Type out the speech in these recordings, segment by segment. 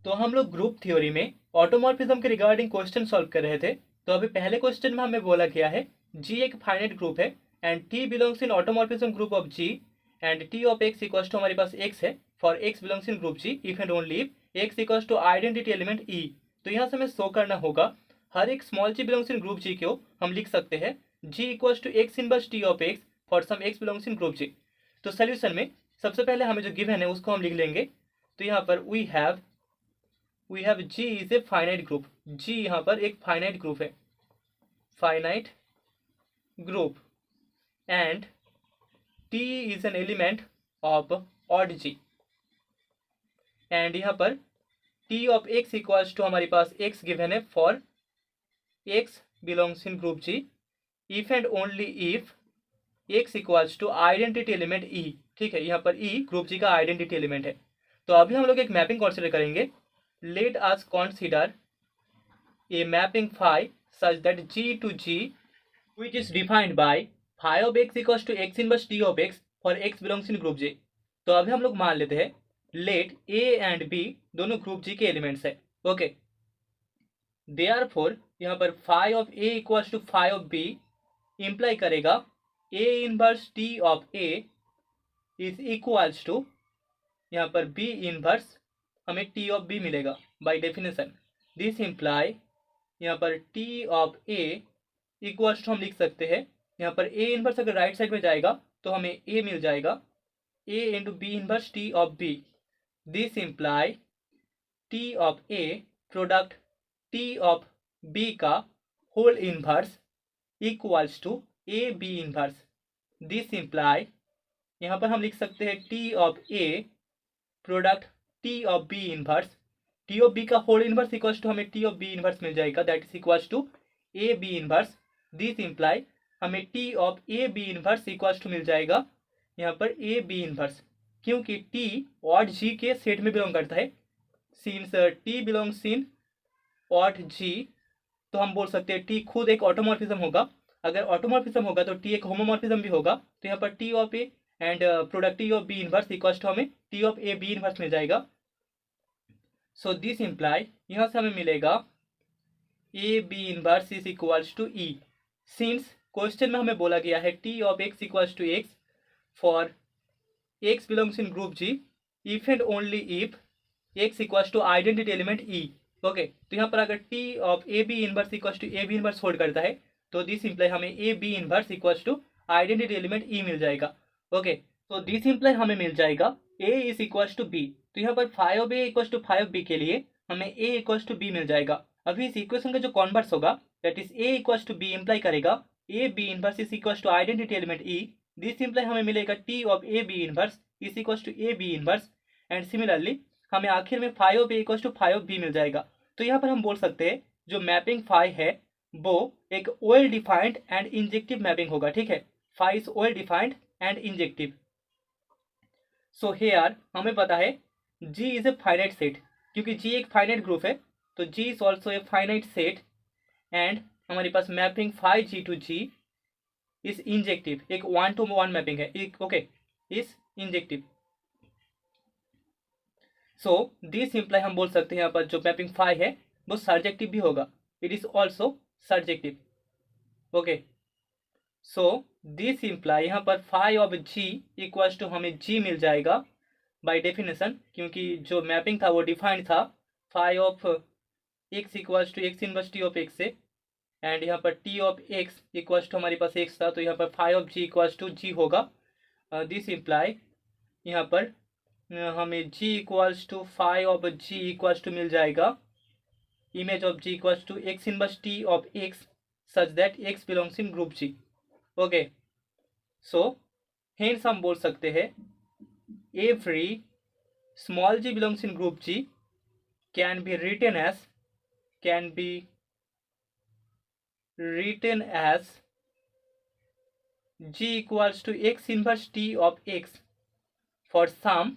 तो हम लोग ग्रुप थ्योरी में ऑटोमॉर्फिज्म के रिगार्डिंग क्वेश्चन सॉल्व कर रहे थे। तो अभी पहले क्वेश्चन में हमें बोला गया है जी एक फाइनाइट ग्रुप है and T belongs in automorphism group of G and T of X equals to हमारे पास एक्स है for X belongs in group G if and only if X equals to identity element E. तो यहाँ से हमें show करना होगा हर एक small G belongs in group G को हम लिख सकते हैं G equals to X inverse T of X for some X belongs in group G. तो सोल्यूशन में सबसे पहले हमें जो गिवन है उसको हम लिख लेंगे। तो यहाँ पर we have G is a finite group. G यहाँ पर एक फाइनाइट ग्रुप है, finite group and T is an element of aut G and यहाँ पर T of X equals to हमारे पास X गिवन है for X belongs in group G if and only if X equals to identity element E। ठीक है, यहाँ पर E group G का आइडेंटिटी एलिमेंट है। तो अभी हम लोग एक मैपिंग कंसीडर करेंगे। Let us consider a mapping phi such that G to G which is defined by phi of x equals to x inverse t of x for x belongs in group G। तो अभी हम लोग मान लेते हैं let A and B दोनों group G के elements है। ओके, therefore यहाँ पर phi of A equals to phi of B imply करेगा A inverse T of A is equals to यहाँ पर B इनवर्स हमें T ऑफ B मिलेगा बाय डेफिनेशन। दिस इम्प्लाई यहाँ पर T of A equals to हम लिख सकते हैं यहाँ पर A इनवर्स अगर राइट साइड में जाएगा तो हमें A मिल जाएगा A into B inverse T of B। This imply T of A product T of B का whole inverse equals to A B inverse. This imply यहाँ पर हम लिख सकते हैं T of A product T of B inverse, T of B का whole inverse equals to हमें T of B inverse मिल जाएगा that is equals to A B inverse. This imply हमें T of A B inverse equals to मिल जाएगा यहाँ पर A B inverse, क्योंकि T ऑड G के सेट में बिलोंग करता है। Since T belongs in odd G तो हम बोल सकते हैं T खुद एक ऑटोमॉर्फिज्म होगा। अगर ऑटोमॉर्फिज्म होगा तो T एक होमोमॉर्फिज्म भी होगा। तो यहाँ पर T of A and product T of B inverse equals to हमें T of A B inverse मिल जाएगा। सो दिस इम्प्लाई यहाँ से हमें मिलेगा A B inverse is equals to E। Since question में हमें बोला गया है T of X equals to X for X belongs in group G if and only if X equals to identity element E। Okay, तो यहाँ पर अगर T of A B inverse equals to A B inverse hold करता है तो this imply हमें A B inverse equals to identity element E मिल जाएगा। ओके, तो दिस इम्प्लाई हमें मिल जाएगा A is equals to B। तो यहाँ पर phi of A equals to phi of B के लिए हमें A इक्वल्स टू B मिल जाएगा। अभी इस इक्वेशन का जो कॉन्वर्स होगा that is A equals to B imply करेगा A B inverse is equals to identity element E। This imply हमें मिलेगा T of A B inverse is equals to A B inverse and similarly हमें आखिर में phi of A equals to phi of B मिल जाएगा। तो यहाँ पर हम बोल सकते हैं जो मैपिंग फाई है वो एक well defined and injective mapping होगा। ठीक है, phi is well defined and injective. So here हमें पता है G is a finite set, क्योंकि G एक फाइनाइट ग्रुप है तो G is also a finite set and हमारे पास mapping phi G to G is injective, एक 1-to-1 मैपिंग है। Okay, is injective. So this imply हम बोल सकते हैं यहाँ पर जो मैपिंग फाई है वो सर्जेक्टिव भी होगा, it is also surjective. Okay, so this imply यहाँ पर phi of G equals to हमें G मिल जाएगा बाय डेफिनेशन, क्योंकि जो मैपिंग था वो डिफाइंड था phi of X equals to X inverse T of X से एंड यहाँ पर T of X equals to हमारे पास X था तो यहाँ पर phi of G equals to G होगा। दिस इम्प्लाई यहाँ पर हमें G equals to phi of G equals to मिल जाएगा image of G equals to X inverse T of X such that X belongs in group G। Okay, so hence हम बोल सकते हैं every small G belongs in group G can be written as G equals to X inverse T of X for some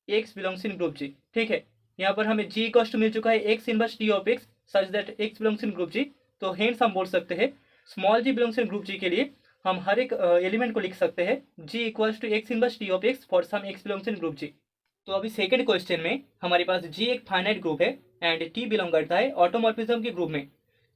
X belongs in group G। ठीक है, यहाँ पर हमें G equals to मिल चुका है X inverse T of X such that X belongs in group G। तो hence हम बोल सकते हैं small G belongs in group G के लिए हम हर एक एलिमेंट को लिख सकते हैं G equals to X inverse T of X for some X belongs in group G। तो अभी सेकंड क्वेश्चन में हमारे पास जी एक फाइनाइट ग्रुप है एंड टी बिलोंग करता है ऑटोमॉर्फिज्म के ग्रुप में,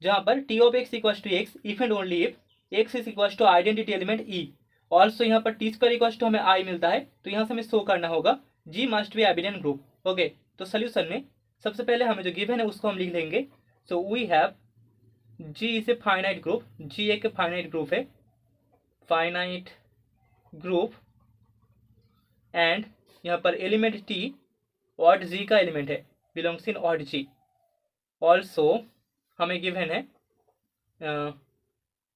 जहां पर T of X equal to X if and only if X is equal to identity element E. Also यहाँ पर टी स्क्वायर इक्वल टू हमें आई मिलता है, तो यहाँ से हमें शो करना होगा G must be abelian group. Okay, तो सोल्यूशन में सबसे पहले हमें जो गिवन है उसको हम लिख लेंगे। So we have G is a finite group, G एक फाइनाइट ग्रुप है, फाइनाइट ग्रुप, एंड यहाँ पर एलिमेंट टी ऑड जी का एलिमेंट है, belongs in aut G. Also हमें गिवन है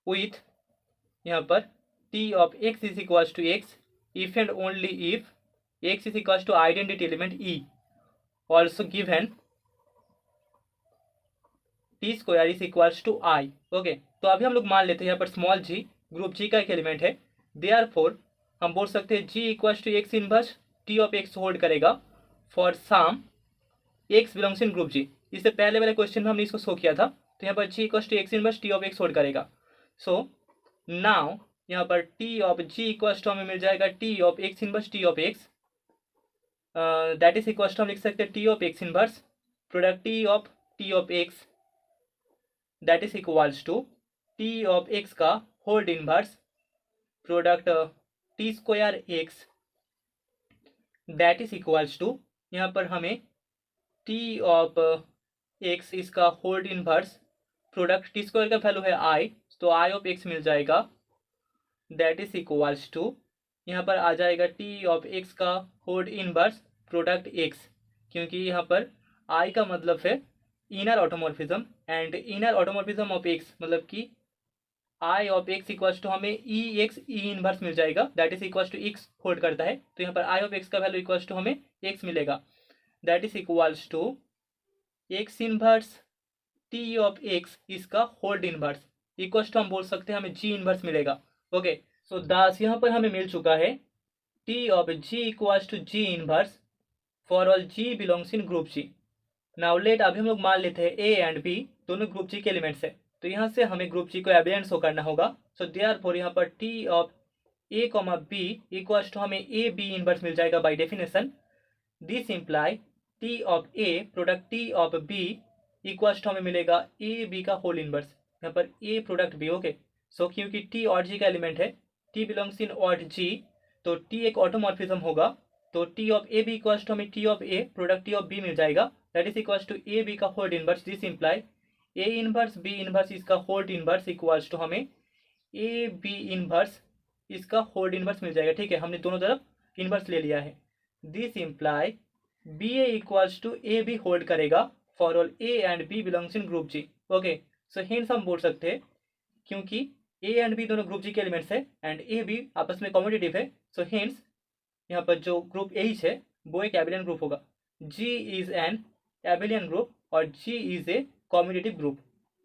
विथ यहाँ पर T of X is equal to X if and only if X is equal to identity element E. Also given T square is equal to I. Okay, तो अभी हम लोग मान लेते हैं यहाँ पर स्मॉल जी ग्रुप जी का एक एलिमेंट है, देयरफॉर हम बोल सकते हैं G equal to X inverse T of X hold करेगा for some X belongs in group G. इससे पहले वाले क्वेश्चन में हमने इसको शो किया था, तो यहाँ पर G equal to X inverse T of X hold करेगा। सो नाउ यहाँ पर T of G equal to हमें मिल जाएगा T of X inverse T of X, that is equal to हम लिख सकते हैं T of X inverse product T of X, that is equals to T of X का hold inverse product T square X, that is equals to यहाँ पर हमें T of x इसका whole inverse product T square का value है आई, तो आई of x मिल जाएगा, दैट इज इक्वल्स टू यहाँ पर आ जाएगा टी ऑफ एक्स का होल्ड इनवर्स प्रोडक्ट एक्स, क्योंकि यहाँ पर आई का मतलब है inner automorphism and inner automorphism of X मतलब कि I of X equals to हमें ई एक्स ई इनवर्स मिल जाएगा, that is equals to X hold करता है, तो यहाँ पर आई ऑफ एक्स का वैल्यू इक्वल्स टू हमें एक्स मिलेगा, that is equals to X inverse T of x इसका होल्ड इनवर्स इक्वल्स टू हम बोल सकते हैं हमें जी इनवर्स मिलेगा। ओके, सो दास यहाँ पर हमें मिल चुका है T of G equals to G inverse for all G belongs in group G. Now let अभी हम लोग मान लेते हैं ए एंड बी दोनों ग्रुप जी के एलिमेंट्स है, तो यहाँ से हमें ग्रुप जी को एबिलियंट शो करना होगा। सो देयरफॉर यहाँ पर T of A comma B equals to हमें ए बी इनवर्स मिल जाएगा by definition. This imply T of A product T of B equals to हमें मिलेगा ए बी का होल इनवर्स, यहाँ पर A product B. Okay, so क्योंकि T aut G का एलिमेंट है, T belongs in aut G, तो T एक ऑटोमॉर्फिज्म होगा, तो T of A B equals to हमें T of A product T of B मिल जाएगा, that is equals to A B का hold inverse. This imply A inverse B inverse इसका whole inverse equals to हमें A B inverse इसका whole inverse मिल जाएगा। ठीक है, हमने दोनों तरफ इनवर्स ले लिया है। This imply B A equals to A B hold करेगा for all A and B belongs in group G. Okay, so hence हम बोल सकते हैं क्योंकि ए एंड बी दोनों ग्रुप जी के एलिमेंट्स है एंड ए बी आपस में कॉम्पिटिटिव है, सो हिंट्स यहाँ पर जो ग्रुप एच है वो एक एबिलियन ग्रुप होगा। G is an abelian group और G is a competitive group,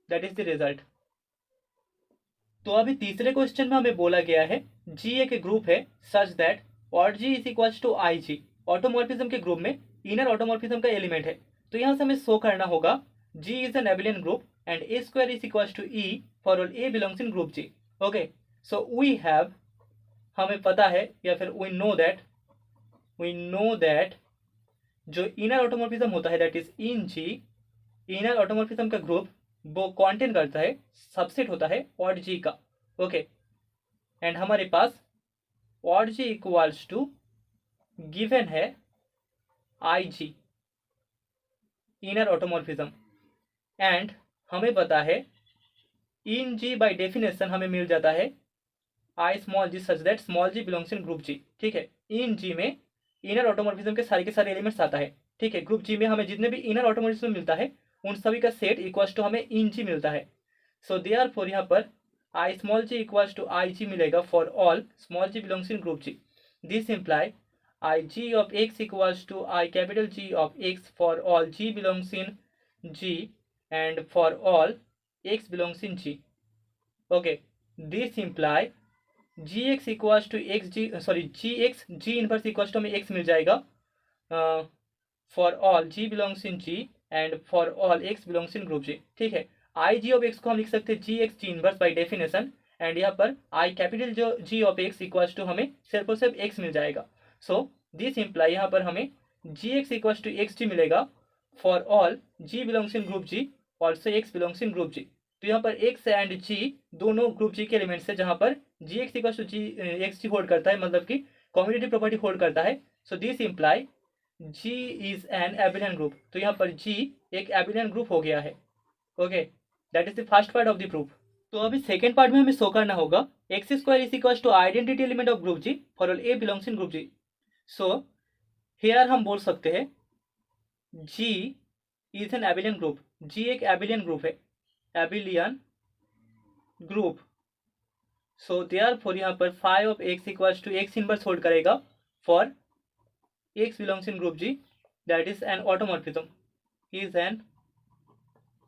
that is the result. तो अभी तीसरे क्वेश्चन में हमें बोला गया है जी एक ग्रुप है such that aut G is equals to I G, automorphism के ग्रुप में इनर ऑटोमॉर्फिज्म का एलिमेंट है, तो यहाँ से हमें शो करना होगा G is an abelian group and A square is equals to E for all A belongs in group G. Okay, so we have हमें पता है या फिर वी नो दैट जो इनर ऑटोमॉर्फिज्म होता है that is in G, inner automorphism का group वो कंटेन करता है सबसेट होता है ऑड जी का। ओके, एंड हमारे पास aut G equals to given है I G inner automorphism, and हमें पता है इन जी बाय डेफिनेशन हमें मिल जाता है I small G such that small G belongs in group G. ठीक है, इन जी में इनर ऑटोमॉर्फिज्म के सारे एलिमेंट्स आता है। ठीक है, ग्रुप जी में हमें जितने भी इनर ऑटोमॉर्फिज्म मिलता है उन सभी का सेट इक्वल्स टू हमें इन जी मिलता है। सो देयरफॉर यहाँ पर I small G equals to I G मिलेगा for all small G belongs in group G. This imply I G of X equals to I capital G of X for all G belongs in G and for all X belongs in G. Okay, this imply G X equals to X G G X G inverse equals to हमें X मिल जाएगा for all G belongs in G and for all X belongs in group G. ठीक है, I G of x को हम लिख सकते हैं G X G inverse by definition, and यहाँ पर आई कैपिटल जो G of X equals to हमें सिर्फ और सिर्फ एक्स मिल जाएगा। सो दिस इम्प्लाई यहाँ पर हमें G X equals to X G मिलेगा for all G belongs in group G also X belongs in group G. तो यहाँ पर एक्स एंड जी दोनों ग्रुप जी के एलिमेंट्स है, जहाँ पर G X equals to G X G hold करता है, मतलब कि कॉम्यूटेटिव प्रॉपर्टी होल्ड करता है। So this imply G is an abelian group. तो यहाँ पर जी एक एबिलियन ग्रुप हो गया है। Okay, that is the first part of the proof. तो अभी सेकेंड पार्ट में हमें शो करना होगा X square is equals to identity element of group G for all A belongs in group G. So here हम बोल सकते हैं G is an abelian group. G एक एबिलियन ग्रुप है, एबिलियन ग्रुप। सो देयरफॉर यहाँ पर phi of X equals to X inverse hold करेगा for X belongs in group G, that is an automorphism, is an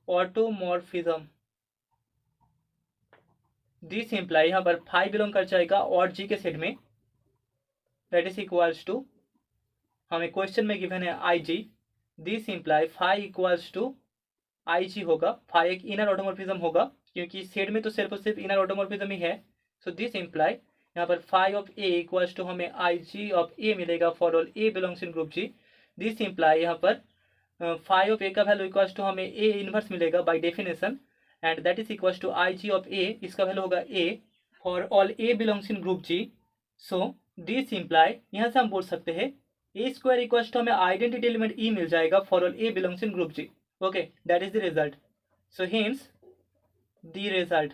automorphism. This imply यहाँ पर five belong कर जाएगा और जी के सेट में, दैट इज इक्वल्स टू हमें क्वेश्चन में गिवन है I G. This imply phi equals to I G होगा। फाइव एक इनर ऑटोमॉर्फिज्म होगा क्योंकि सेट में तो सिर्फ और सिर्फ इनर ऑटोमॉर्फिज्म ही है। सो दिस इम्प्लाई यहाँ पर phi of A equals to हमें आई जी ऑफ ए मिलेगा for all A belongs in group G. This imply यहाँ पर फाइव ऑफ ए का वैल्यू इक्वल्स टू हमें ए इनवर्स मिलेगा by definition, and that is equals to I G of A, इसका value होगा A for all A belongs in group G. So this imply यहाँ से हम बोल सकते हैं ए स्क्वायर इक्वल्स टू हमें आइडेंटिटी एलिमेंट ई मिल जाएगा for all A belongs in group G. Okay, that is the result. So hence the result